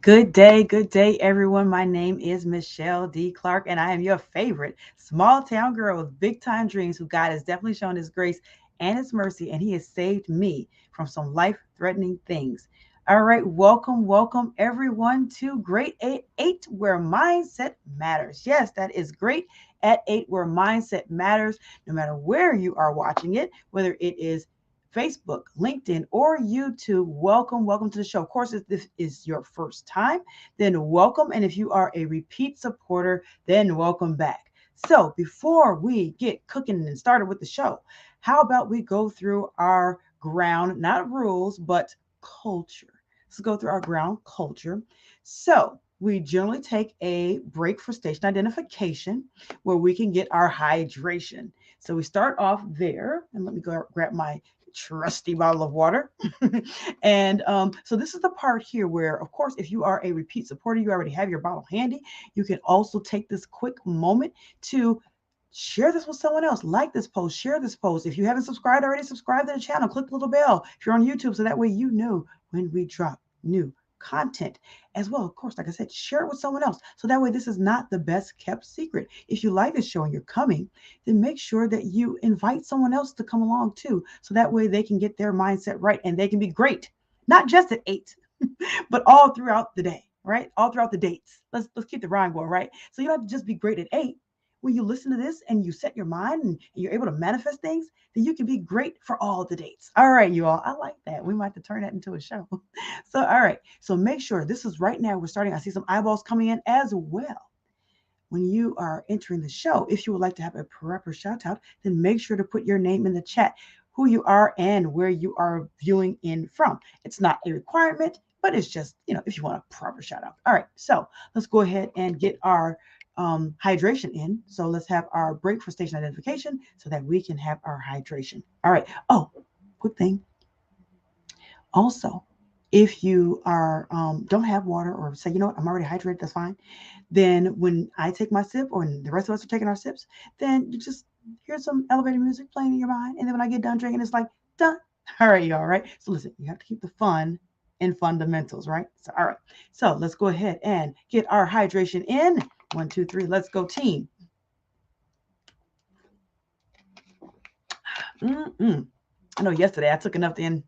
Good day, everyone. My name is MicheleDClark, and I am your favorite small town girl with big time dreams who God has definitely shown His grace and His mercy, and He has saved me from some life threatening things. All right, welcome, everyone to Great at 8, where mindset matters. Yes, that is Great at 8, where mindset matters, no matter where you are watching it, whether it is Facebook, LinkedIn, or YouTube. Welcome to the show. Of course, if this is your first time, then welcome. And if you are a repeat supporter, then welcome back. So before we get cooking and started with the show, how about we go through our ground, not rules, but culture. Let's go through our ground culture. So we generally take a break for station identification where we can get our hydration. So we start off there, and let me go grab my trusty bottle of water. And so this is the part here where, of course, if you are a repeat supporter, you already have your bottle handy. You can also take this quick moment to share this with someone else. Like this post, share this post. If you haven't subscribed already, subscribe to the channel. Click the little bell if you're on YouTube, so that way you know when we drop new content as well. Of course, like I said, share it with someone else, so that way this is not the best kept secret. If you like this show and you're coming, then make sure that you invite someone else to come along too, so that way they can get their mindset right and they can be great, not just at 8, but all throughout the day, right? All throughout the dates. Let's keep the rhyme going, right? So you don't have to just be great at 8. When you listen to this and you set your mind and you're able to manifest things, then you can be great for all the dates. All right, you all. I like that. We might have to turn that into a show. So, all right. So make sure this is right now. We're starting. I see some eyeballs coming in as well. When you are entering the show, if you would like to have a proper shout out, then make sure to put your name in the chat, who you are and where you are viewing in from. It's not a requirement, but it's just, if you want a proper shout out. All right, so let's go ahead and get our hydration in. So let's have our break for station identification so that we can have our hydration. All right. Oh, quick thing. Also, if you are don't have water, or say, you know what, I'm already hydrated, that's fine. Then when I take my sip, or when the rest of us are taking our sips, then you just hear some elevator music playing in your mind. And then when I get done drinking, it's like, done. All right, y'all, right? So listen, you have to keep the fun and fundamentals, right? So, all right. So let's go ahead and get our hydration in. 1, 2, 3, let's go, team. Mm-mm. I know yesterday I took enough in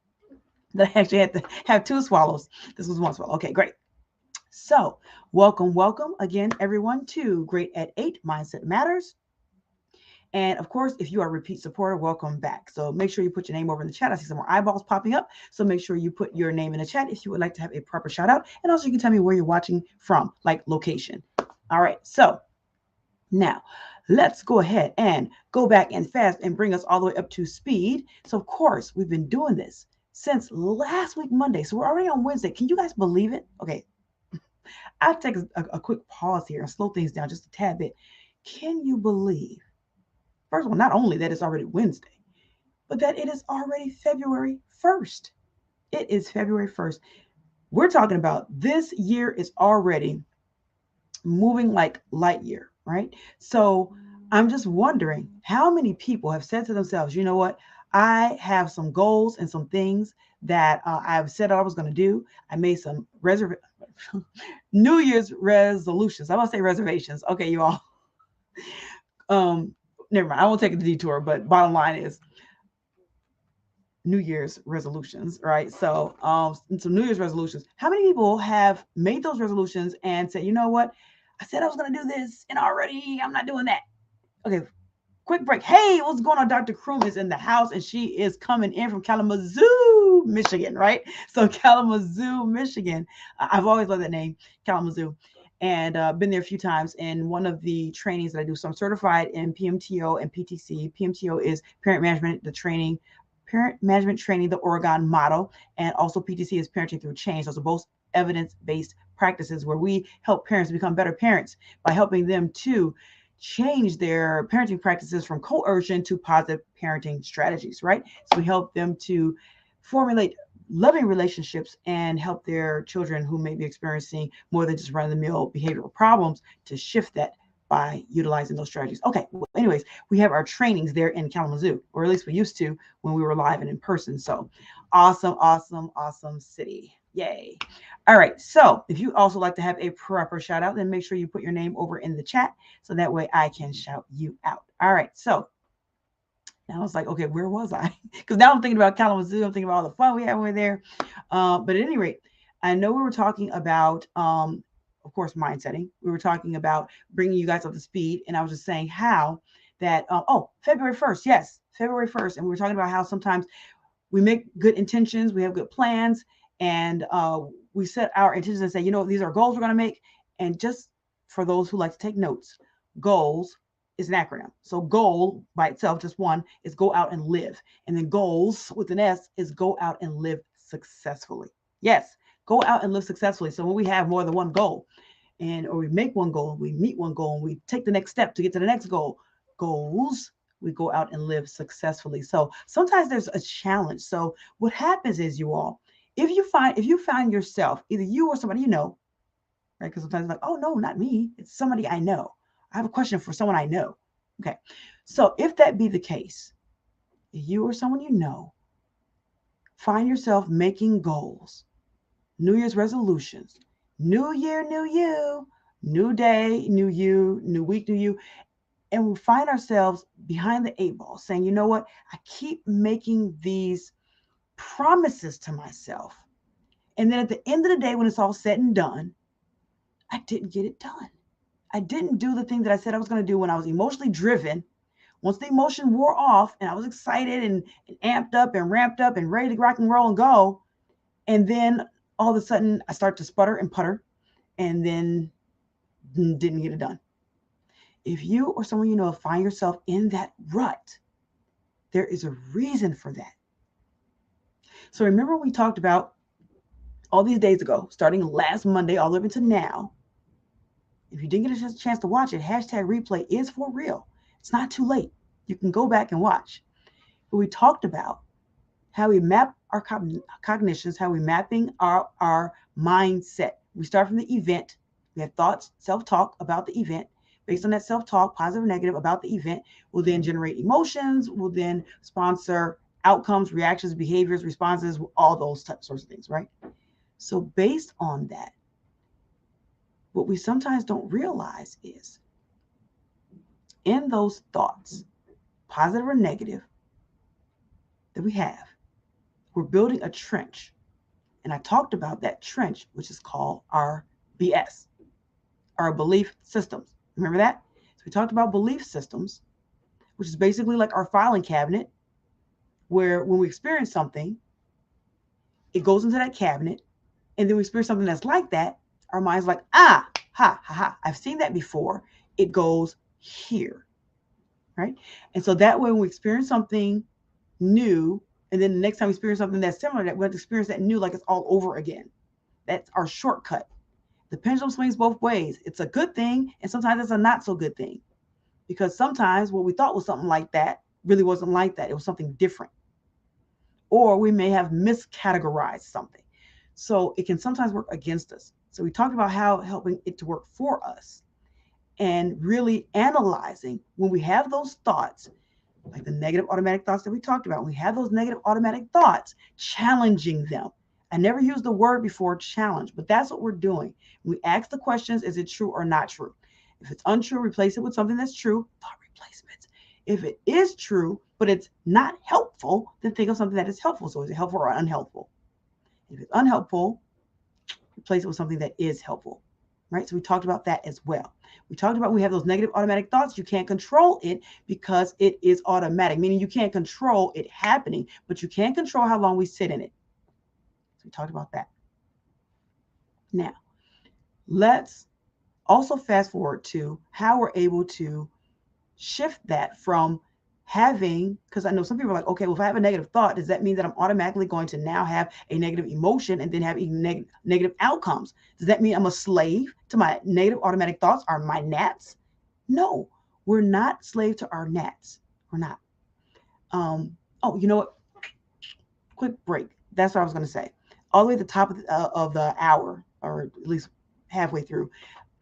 that I actually had to have 2 swallows. This was 1 swallow. Okay, great. So, welcome again, everyone, to Great at 8 Mindset Matters. And of course, if you are a repeat supporter, welcome back. So make sure you put your name over in the chat. I see some more eyeballs popping up. So make sure you put your name in the chat if you would like to have a proper shout out. And also, you can tell me where you're watching from, like location. All right. So now let's go ahead and go back and fast and bring us all the way up to speed. So, of course, we've been doing this since last week, Monday. So we're already on Wednesday. Can you guys believe it? Okay, I'll take a quick pause here and slow things down just a tad bit. Can you believe, first of all, not only that it's already Wednesday, but that it is already February 1st? It is February 1st. We're talking about this year is already moving like light year, right? So I'm just wondering how many people have said to themselves, you know what? I have some goals and some things that I've said I was going to do. I made some New Year's resolutions. I want to say reservations. Okay, you all. Um, Never mind. I won't take the detour, but bottom line is New Year's resolutions, right? So, some New Year's resolutions. How many people have made those resolutions and said, you know what? I said I was going to do this, and already I'm not doing that. Okay, quick break. Hey, what's going on? Dr. Kroom is in the house, and she is coming in from Kalamazoo, Michigan, right? So Kalamazoo, Michigan. I've always loved that name, Kalamazoo, and been there a few times. And one of the trainings that I do, so I'm certified in PMTO and PTC. PMTO is parent management, parent management training, the Oregon model, and also PTC is parenting through change. Those are both evidence-based practices where we help parents become better parents by helping them to change their parenting practices from coercion to positive parenting strategies, right? So we help them to formulate loving relationships and help their children who may be experiencing more than just run-of-the-mill behavioral problems to shift that by utilizing those strategies. Okay, well, anyways, we have our trainings there in Kalamazoo, or at least we used to when we were live and in person. So Awesome, awesome, awesome city. Yay. All right. So if you also like to have a proper shout out, then make sure you put your name over in the chat so that way I can shout you out. All right. So now I was like, okay, where was I? Because now I'm thinking about Kalamazoo. I'm thinking about all the fun we had over there. But at any rate, I know we were talking about, of course, mindsetting. We were talking about bringing you guys up to speed. And I was just saying how that, February 1st. Yes, February 1st. And we were talking about how sometimes we make good intentions, we have good plans, and we set our intentions and say, these are goals we're going to make. And just for those who like to take notes, goals is an acronym. So goal by itself, just one, is go out and live. And then goals with an S is go out and live successfully. Yes, go out and live successfully. So when we have more than one goal, or we make one goal, we meet one goal, and we take the next step to get to the next goal, goals, we go out and live successfully. So sometimes there's a challenge. So what happens is, you all, if you find yourself, either you or somebody you know, right? Because sometimes it's like, oh no, not me. It's somebody I know. I have a question for someone I know. Okay. So if that be the case, you or someone you know, find yourself making goals, New Year's resolutions, new year, new you, new day, new you, new week, new you. And we find ourselves behind the 8 ball saying, you know what? I keep making these promises to myself. And then at the end of the day, when it's all said and done, I didn't get it done. I didn't do the thing that I said I was going to do when I was emotionally driven. Once the emotion wore off and I was excited and amped up and ramped up and ready to rock and roll and go. And then all of a sudden I start to sputter and putter and then didn't get it done. If you or someone you know find yourself in that rut, there is a reason for that. So remember we talked about all these days ago, starting last Monday all the way to now. If you didn't get a chance to watch it, hashtag replay is for real. It's not too late. You can go back and watch. But we talked about how we map our cognitions, how we're mapping our mindset. We start from the event. We have thoughts, self-talk about the event. Based on that self-talk, positive or negative about the event, will then generate emotions, will then sponsor outcomes, reactions, behaviors, responses, all those sorts of things, right? So based on that, what we sometimes don't realize is in those thoughts, positive or negative, that we have, we're building a trench. And I talked about that trench, which is called our BS, our belief systems. Remember that? So we talked about belief systems, which is basically like our filing cabinet, where when we experience something, it goes into that cabinet, and then we experience something that's like that, our mind's like, ha, ha, ha, I've seen that before. It goes here, right? And so that way when we experience something new, and then the next time we experience something that's similar, that we have to experience that new like it's all over again. That's our shortcut. The pendulum swings both ways. It's a good thing, and sometimes it's a not so good thing. Because sometimes what we thought was something like that really wasn't like that. It was something different. Or we may have miscategorized something. So it can sometimes work against us. So we talked about how helping it to work for us and really analyzing when we have those thoughts, like the negative automatic thoughts that we talked about. When we have those negative automatic thoughts, challenging them. I never used the word before, challenge, but that's what we're doing. We ask the questions, is it true or not true? If it's untrue, replace it with something that's true, thought replacements. If it is true, but it's not helpful, then think of something that is helpful. So is it helpful or unhelpful? If it's unhelpful, replace it with something that is helpful, right? So we talked about that as well. We talked about we have those negative automatic thoughts. You can't control it because it is automatic, meaning you can't control it happening, but you can control how long we sit in it. So we talked about that. Now, let's also fast forward to how we're able to shift that from having, because I know some people are like, okay, well, if I have a negative thought, does that mean that I'm automatically going to now have a negative emotion and then have negative outcomes? Does that mean I'm a slave to my negative automatic thoughts or my gnats? No, we're not slave to our gnats. We're not. Oh, you know what? Quick break. That's what I was going to say. All the way at the top of the hour, or at least halfway through,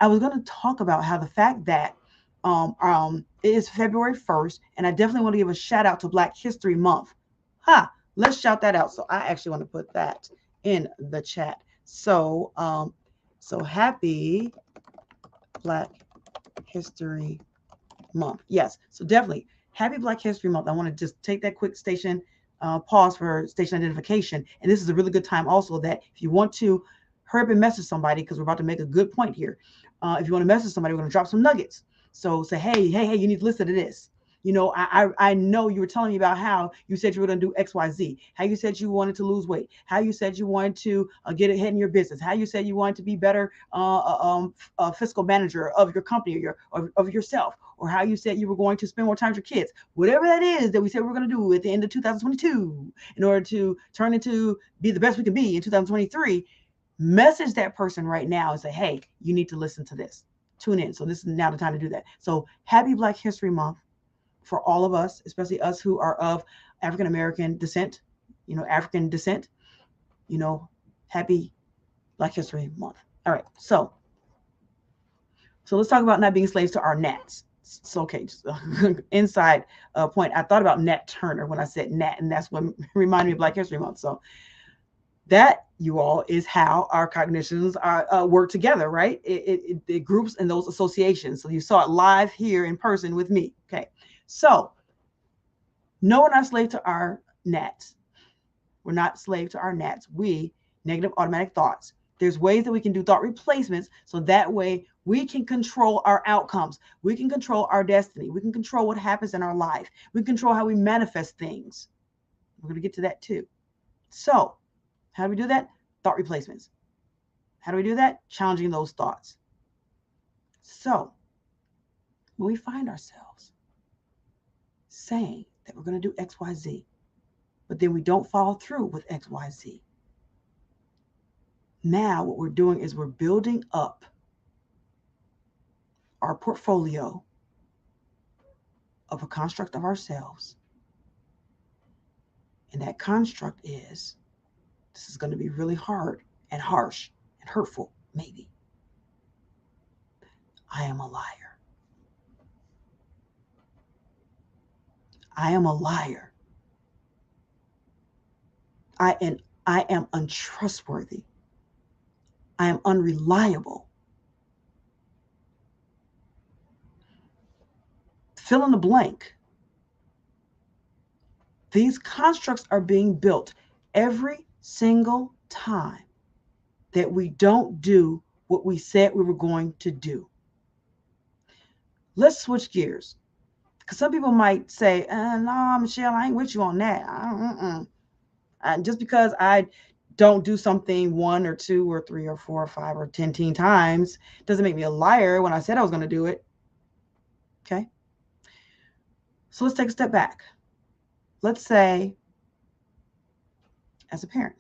I was going to talk about how the fact that it is February 1st, and I definitely want to give a shout out to Black History Month. Let's shout that out. So I actually want to put that in the chat. So, so happy Black History Month. Yes. So definitely happy Black History Month. I want to just take that quick station pause for station identification. And this is a really good time also that if you want to hurry up and message somebody, because we're about to make a good point here. If you want to message somebody, we're going to drop some nuggets. So say, hey, you need to listen to this. You know, I know you were telling me about how you said you were going to do X, Y, Z, how you said you wanted to lose weight, how you said you wanted to get ahead in your business, how you said you wanted to be better fiscal manager of your company or of yourself, or how you said you were going to spend more time with your kids, whatever that is that we said we're going to do at the end of 2022 in order to turn into be the best we can be in 2023, message that person right now and say, hey, you need to listen to this. Tune in. So this is now the time to do that. So happy Black History Month for all of us, especially us who are of African American descent, African descent, happy Black History Month. All right. So let's talk about not being slaves to our gnats. So, okay, just, inside point. I thought about Nat Turner when I said Nat, and that's what reminded me of Black History Month. So that, you all, is how our cognitions are work together, right? It groups and those associations. So you saw it live here in person with me. Okay, so no, we're not slave to our gnats. We're not slave to our gnats. We negative automatic thoughts. There's ways that we can do thought replacements so that way we can control our outcomes. We can control our destiny. We can control what happens in our life. We can control how we manifest things. We're going to get to that too. So, how do we do that? Thought replacements. How do we do that? Challenging those thoughts. So, when we find ourselves saying that we're going to do X, Y, Z, but then we don't follow through with X, Y, Z, now what we're doing is we're building up our portfolio of a construct of ourselves. And that construct is, this is going to be really hard and harsh and hurtful, maybe. I am a liar. I am a liar. I am untrustworthy. I am unreliable. Fill in the blank. These constructs are being built every single time that we don't do what we said we were going to do. Let's switch gears. Because some people might say, no, Michelle, I ain't with you on that. Just because I don't do something 1 or 2 or 3 or 4 or 5 or 10 times doesn't make me a liar when I said I was going to do it. Okay. So let's take a step back. Let's say as a parent,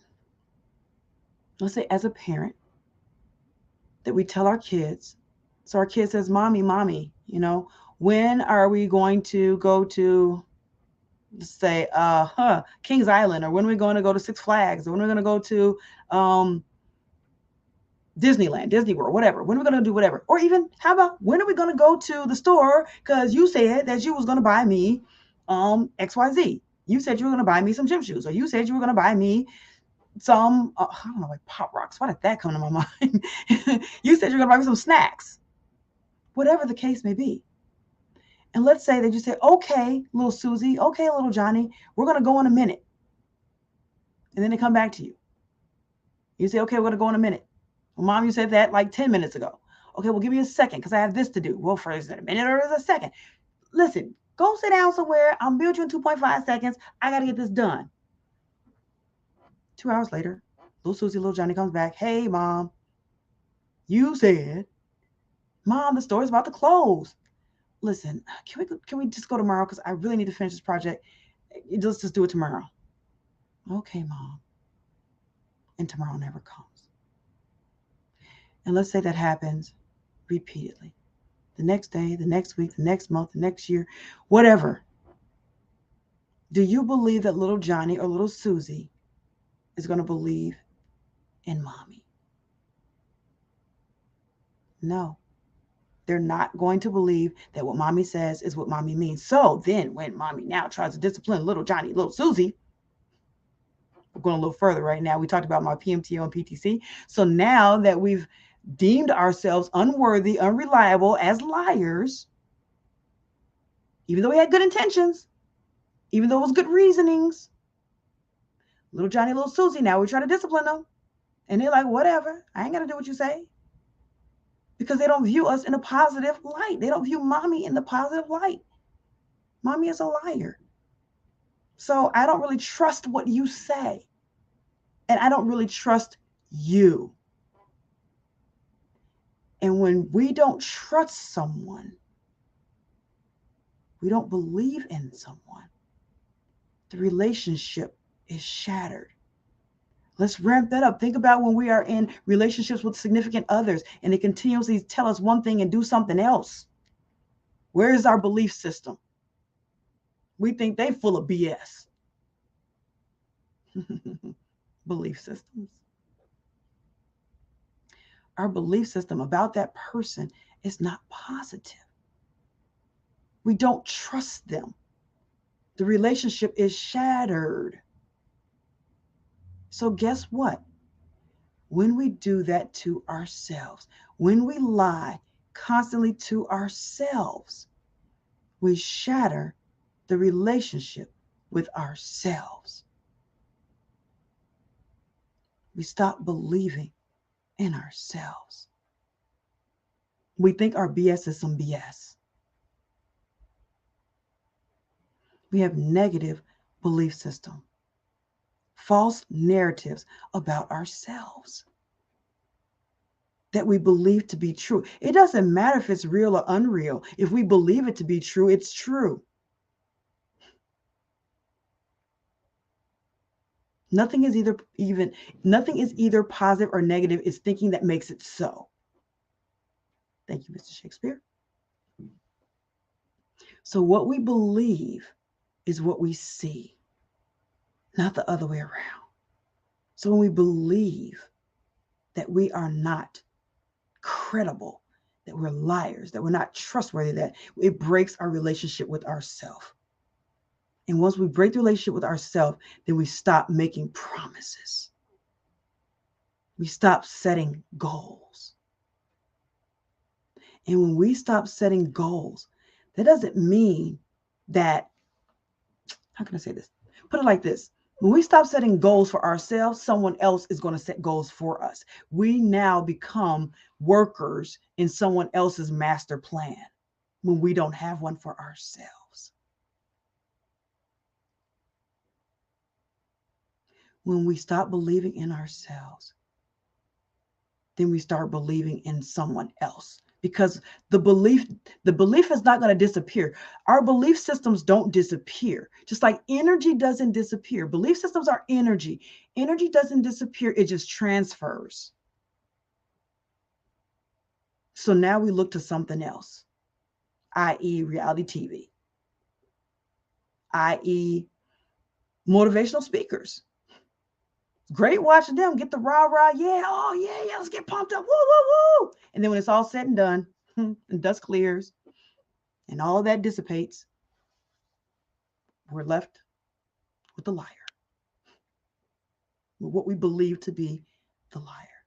that we tell our kids, so our kid says, mommy, when are we going to go to, let's say, Kings Island, or when are we going to go to Six Flags, or when are we going to go to Disneyland, Disney World, whatever. When are we going to do whatever? Or even, how about, when are we going to go to the store because you said that you was going to buy me XYZ. You said you were going to buy me some gym shoes, or you said you were going to buy me some, I don't know, like Pop Rocks. Why did that come to my mind? You said you're going to buy me some snacks. Whatever the case may be. And let's say that you say, okay, little Susie, okay, little Johnny, we're going to go in a minute. And then they come back to you. You say, okay, we're going to go in a minute. Well, Mom, you said that like 10 minutes ago. Okay, well, give me a second because I have this to do. Well, first, is it a minute or is it a second? Listen, go sit down somewhere. I'll build you in 2.5 seconds. I got to get this done. 2 hours later, little Susie, little Johnny comes back. Hey, Mom, you said, Mom, the store is about to close. Listen, can we just go tomorrow? Because I really need to finish this project. Let's just do it tomorrow. Okay, Mom. And tomorrow never comes. And let's say that happens repeatedly. The next day, the next week, the next month, the next year, whatever. Do you believe that little Johnny or little Susie is going to believe in Mommy? No. They're not going to believe that what Mommy says is what Mommy means. So then when Mommy now tries to discipline little Johnny, little Susie, We're going a little further right now. We talked about my PMTO and PTC. So now that we've deemed ourselves unworthy, unreliable as liars, even though we had good intentions, even though it was good reasonings, little Johnny, little Susie, now we're trying to discipline them. And they're like, whatever, I ain't got to do what you say. Because they don't view us in a positive light. They don't view mommy in the positive light. Mommy is a liar. So I don't really trust what you say. And I don't really trust you. And when we don't trust someone, we don't believe in someone, the relationship is shattered. Let's ramp that up. Think about when we are in relationships with significant others and they continuously tell us one thing and do something else. Where is our belief system? We think they full of BS. Belief systems. Our belief system about that person is not positive. We don't trust them. The relationship is shattered. So guess what? When we do that to ourselves, when we lie constantly to ourselves, we shatter the relationship with ourselves. We stop believing in ourselves. We think our BS is some BS. We have negative belief system, false narratives about ourselves that we believe to be true. It doesn't matter if it's real or unreal. If we believe it to be true, it's true. Nothing is either positive or negative. It's thinking that makes it so. Thank you, Mr. Shakespeare. So what we believe is what we see, not the other way around. So when we believe that we are not credible, that we're liars, that we're not trustworthy, that it breaks our relationship with ourselves. And once we break the relationship with ourselves, then we stop making promises. We stop setting goals. And when we stop setting goals, that doesn't mean that, how can I say this? Put it like this. When we stop setting goals for ourselves, someone else is going to set goals for us. We now become workers in someone else's master plan when we don't have one for ourselves. When we stop believing in ourselves, then we start believing in someone else, because the belief is not going to disappear. Our belief systems don't disappear. Just like energy doesn't disappear. Belief systems are energy. Energy doesn't disappear. It just transfers. So now we look to something else, i.e. reality TV, i.e. motivational speakers. Great watching them get the rah, yeah, oh, yeah, let's get pumped up, woo, woo, woo. And then when it's all said and done, and dust clears, and all that dissipates, we're left with the liar. With what we believe to be the liar,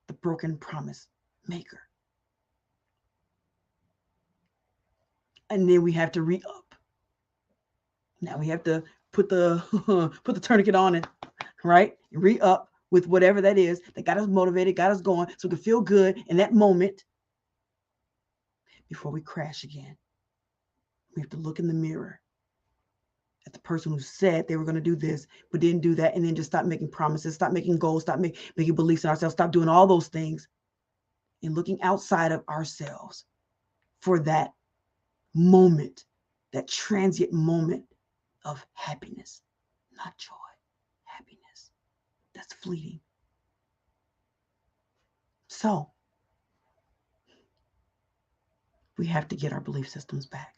the broken promise maker. And then we have to re-up. Now we have to put the tourniquet on it, right? Re-up with whatever that is that got us motivated, got us going, so we can feel good in that moment before we crash again. We have to look in the mirror at the person who said they were going to do this, but didn't do that, and then just stop making promises, stop making goals, stop making beliefs in ourselves, stop doing all those things, and looking outside of ourselves for that moment, that transient moment of happiness, not joy, happiness. That's fleeting. So we have to get our belief systems back.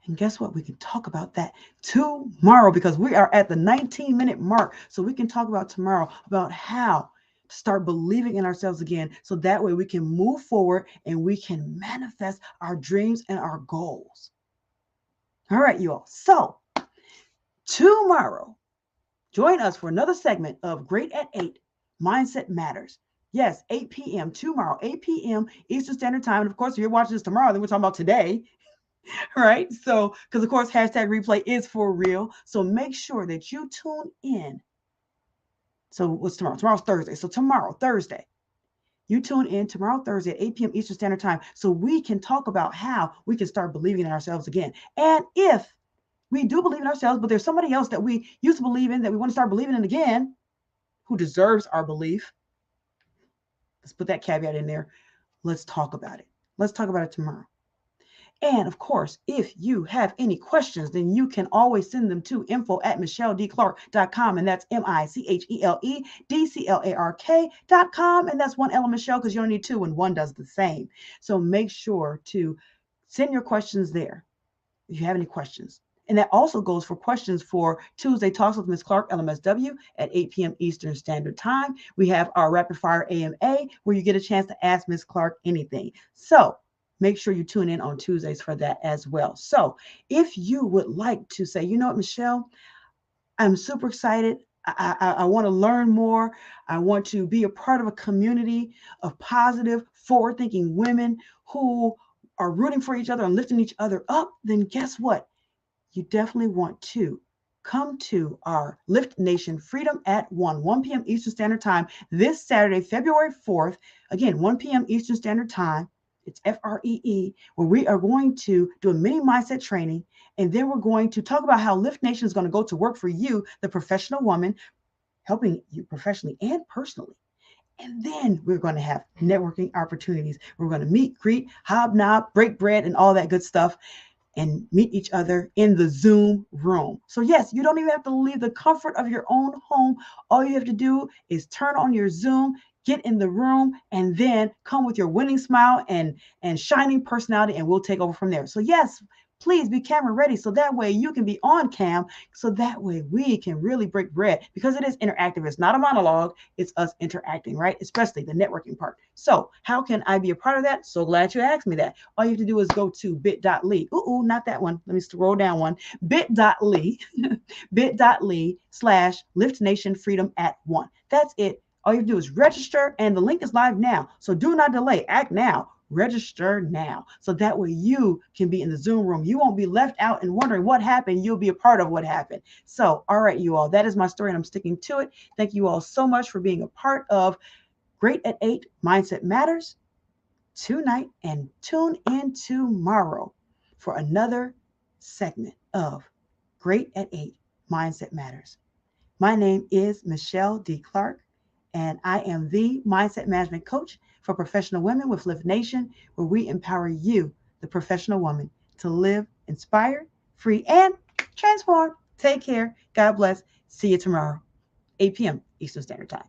And guess what? We can talk about that tomorrow, because we are at the 19-minute mark. So we can talk about tomorrow about how to start believing in ourselves again. So that way we can move forward and we can manifest our dreams and our goals. All right, you all. So tomorrow, Join us for another segment of Great at 8 Mindset Matters. Yes, 8 p.m. tomorrow, 8 p.m. Eastern Standard Time. And of course, if you're watching this tomorrow, then we're talking about today, right? So, because of course, hashtag replay is for real. So make sure that you tune in. So, what's tomorrow? Tomorrow's Thursday. So, tomorrow, Thursday, you tune in tomorrow, Thursday at 8 p.m. Eastern Standard Time, so we can talk about how we can start believing in ourselves again. And if we do believe in ourselves, but there's somebody else that we used to believe in that we want to start believing in again, who deserves our belief, let's put that caveat in there. Let's talk about it. Let's talk about it tomorrow. And of course, if you have any questions, then you can always send them to info@MicheleDClark.com. And that's MicheleDClark.com. And that's one L of Michelle, because you only need two and one does the same. So make sure to send your questions there if you have any questions. And that also goes for questions for Tuesday Talks with Ms. Clark, LMSW, at 8 p.m. Eastern Standard Time. We have our Rapid Fire AMA, where you get a chance to ask Ms. Clark anything. So make sure you tune in on Tuesdays for that as well. So if you would like to say, you know what, Michelle, I'm super excited. I want to learn more. I want to be a part of a community of positive, forward-thinking women who are rooting for each other and lifting each other up, then guess what? You definitely want to come to our Lift Nation Freedom at 1 p.m. Eastern Standard Time this Saturday, February 4th. Again, 1 p.m. Eastern Standard Time. It's FREE, where we are going to do a mini mindset training. And then we're going to talk about how Lift Nation is going to go to work for you, the professional woman, helping you professionally and personally. And then we're going to have networking opportunities. We're going to meet, greet, hobnob, break bread, and all that good stuff, and meet each other in the Zoom room. So yes, you don't even have to leave the comfort of your own home. All you have to do is turn on your Zoom, get in the room, and then come with your winning smile and shining personality, and we'll take over from there. So yes, please be camera ready, so that way you can be on cam, so that way we can really break bread, because it is interactive. It's not a monologue, it's us interacting, right? Especially the networking part. So how can I be a part of that? So glad you asked me that. All you have to do is go to bit.ly. Not that one. Let me scroll down one. Bit.ly, bit.ly/Lift Nation Freedom at 1. That's it. All you have to do is register, and the link is live now. So do not delay. Act now. Register now. So that way you can be in the Zoom room. You won't be left out and wondering what happened. You'll be a part of what happened. So, all right, you all, that is my story, and I'm sticking to it. Thank you all so much for being a part of Great at 8 Mindset Matters tonight, and tune in tomorrow for another segment of Great at 8 Mindset Matters. My name is MicheleDClark, and I am the Mindset Management Coach for professional women with Lift Nation, where we empower you, the professional woman, to live inspired, free, and transformed. Take care. God bless. See you tomorrow, 8 p.m. Eastern Standard Time.